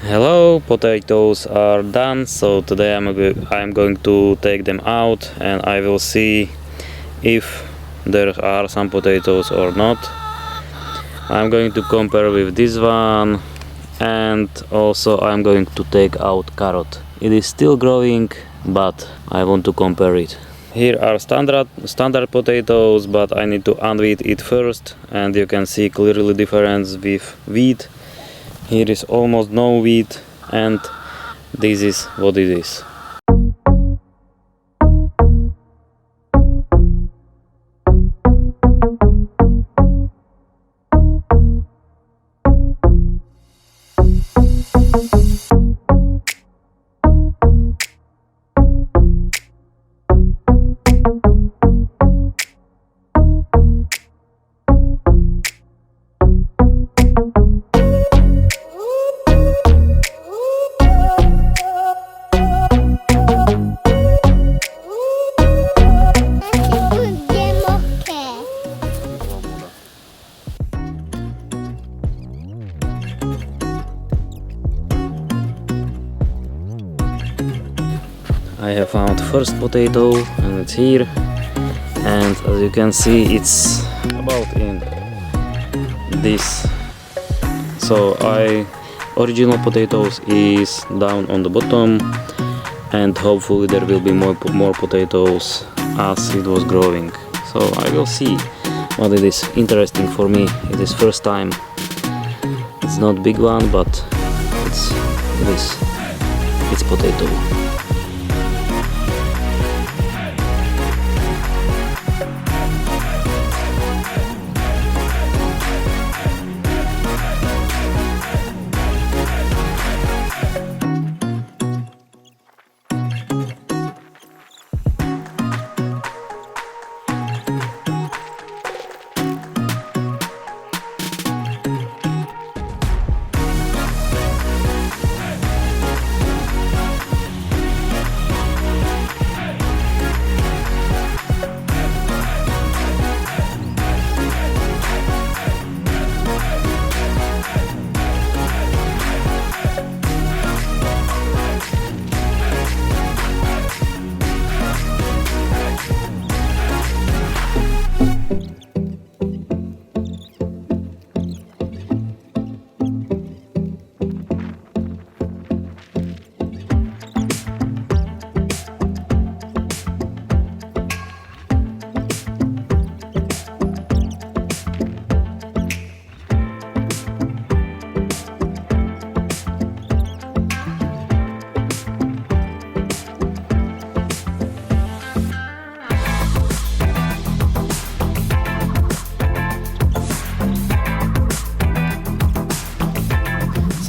Hello, potatoes are done, so today I'm going to take them out and I will see if there are some potatoes or not. I'm going to compare with this one, and also I'm going to take out carrot. It is still growing, but I want to compare it. Here are standard potatoes, but I need to unweed it first, and you can see clearly difference with wheat. Here is almost no wheat, and this is what it is. I have found first potato and it's here, and as you can see it's about in this. So original potatoes is down on the bottom, and hopefully there will be more potatoes as it was growing. So I will see what it is. Interesting for me. It is first time. It's not big one, but it's potato.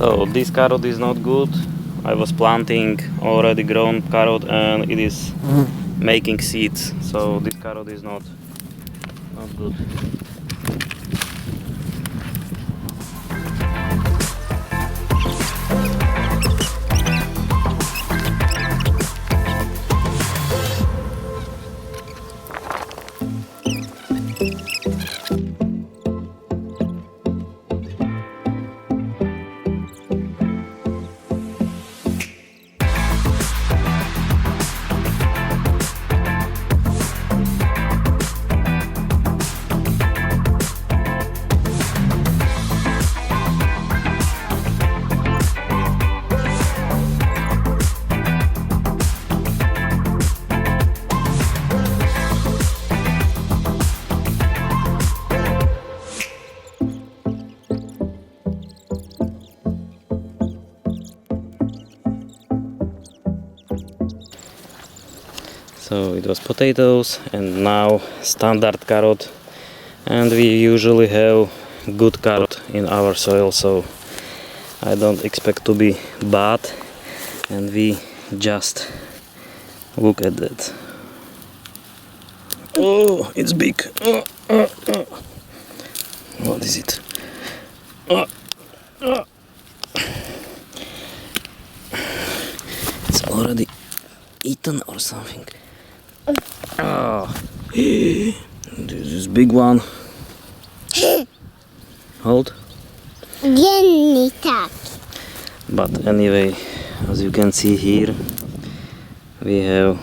So this carrot is not good. I was planting already grown carrot and it is making seeds. So this carrot is not good. So it was potatoes and now standard carrot, and we usually have good carrot in our soil, so I don't expect to be bad, and we just look at that. Oh, it's big. What is it? It's already eaten or something. Oh, this is big one. Hold. Jenny tak. But anyway, as you can see here, we have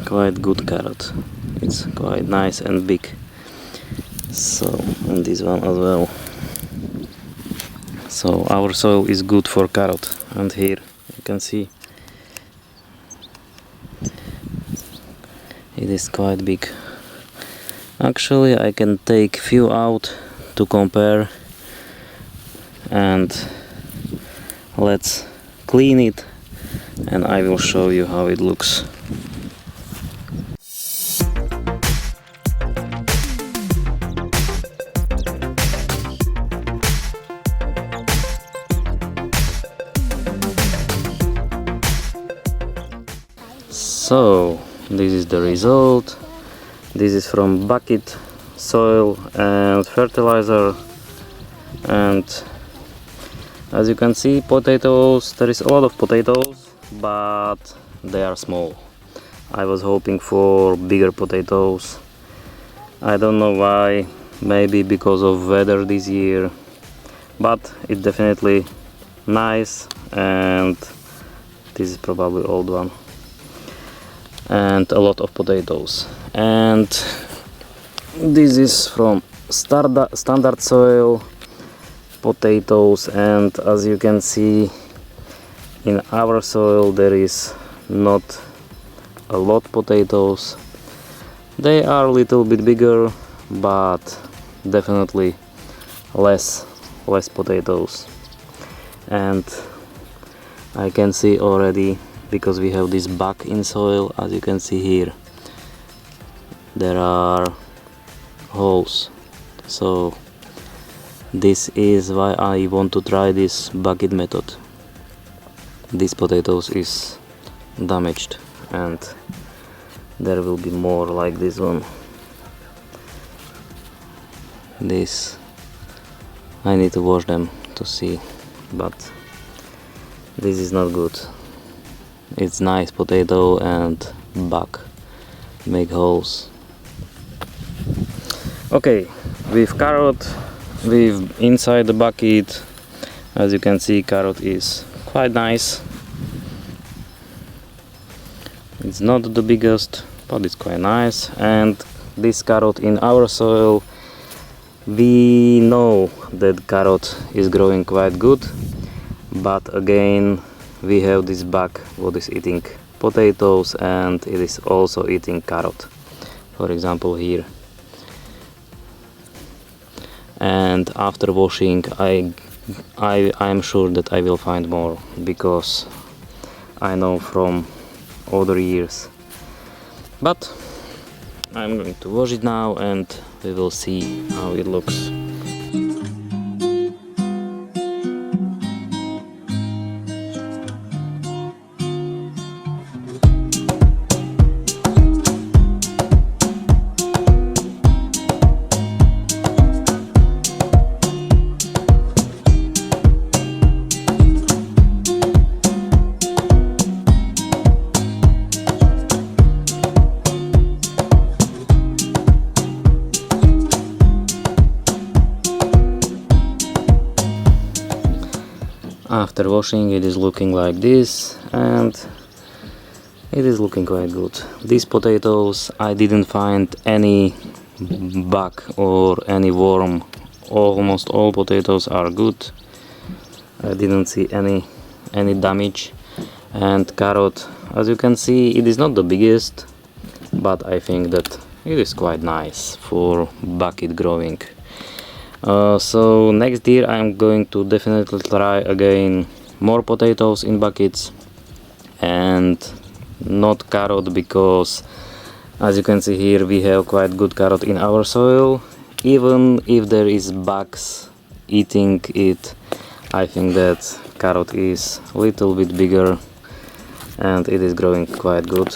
quite good carrot. It's quite nice and big. So, and this one as well. So our soil is good for carrot, and here you can see it is quite big. Actually, I can take few out to compare, and let's clean it and I will show you how it looks. So this is the result. This is from bucket soil and fertilizer, and as you can see, potatoes, there is a lot of potatoes, but they are small. I was hoping for bigger potatoes. I don't know why, maybe because of weather this year, but it's definitely nice, and this is probably old one, and a lot of potatoes. And this is from standard soil potatoes, and as you can see, in our soil there is not a lot potatoes. They are a little bit bigger, but definitely less potatoes. And I can see already, because we have this bug in soil, as you can see here, there are holes. So this is why I want to try this bucket method. This potatoes is damaged, and there will be more like this one. This I need to wash them to see, but this is not good. It's nice potato and bug make holes. Okay, with carrot, with inside the bucket, as you can see, carrot is quite nice. It's not the biggest, but it's quite nice. And this carrot in our soil, we know that carrot is growing quite good, but again we have this bug what is eating potatoes, and it is also eating carrot, for example here. And after washing, I'm sure that I will find more, because I know from other years. But I'm going to wash it now, and we will see how it looks. After washing, it is looking like this, and it is looking quite good. These potatoes, I didn't find any bug or any worm. Almost all potatoes are good. I didn't see any damage. And carrot, as you can see, it is not the biggest, but I think that it is quite nice for bucket growing. So next year I'm going to definitely try again more potatoes in buckets, and not carrot, because as you can see here, we have quite good carrot in our soil. Even if there is bugs eating it, I think that carrot is a little bit bigger and it is growing quite good.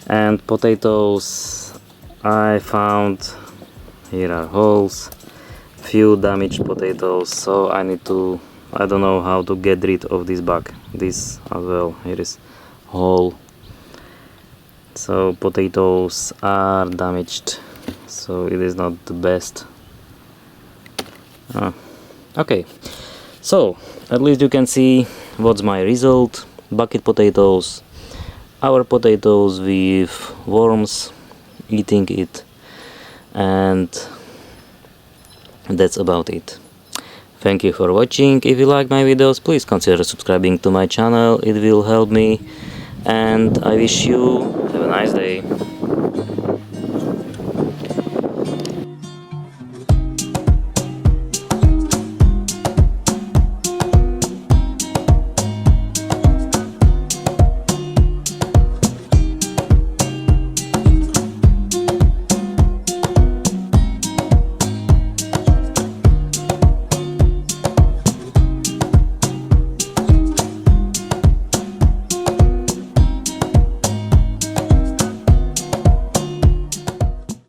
And potatoes, I found here are holes, few damaged potatoes, so I don't know how to get rid of this bug. This as well, here is hole. So potatoes are damaged, so it is not the best. Okay, so at least you can see what's my result. Bucket potatoes, our potatoes with worms eating it, and that's about it. Thank you for watching. If you like my videos, please consider subscribing to my channel, it will help me, and I wish you have a nice day.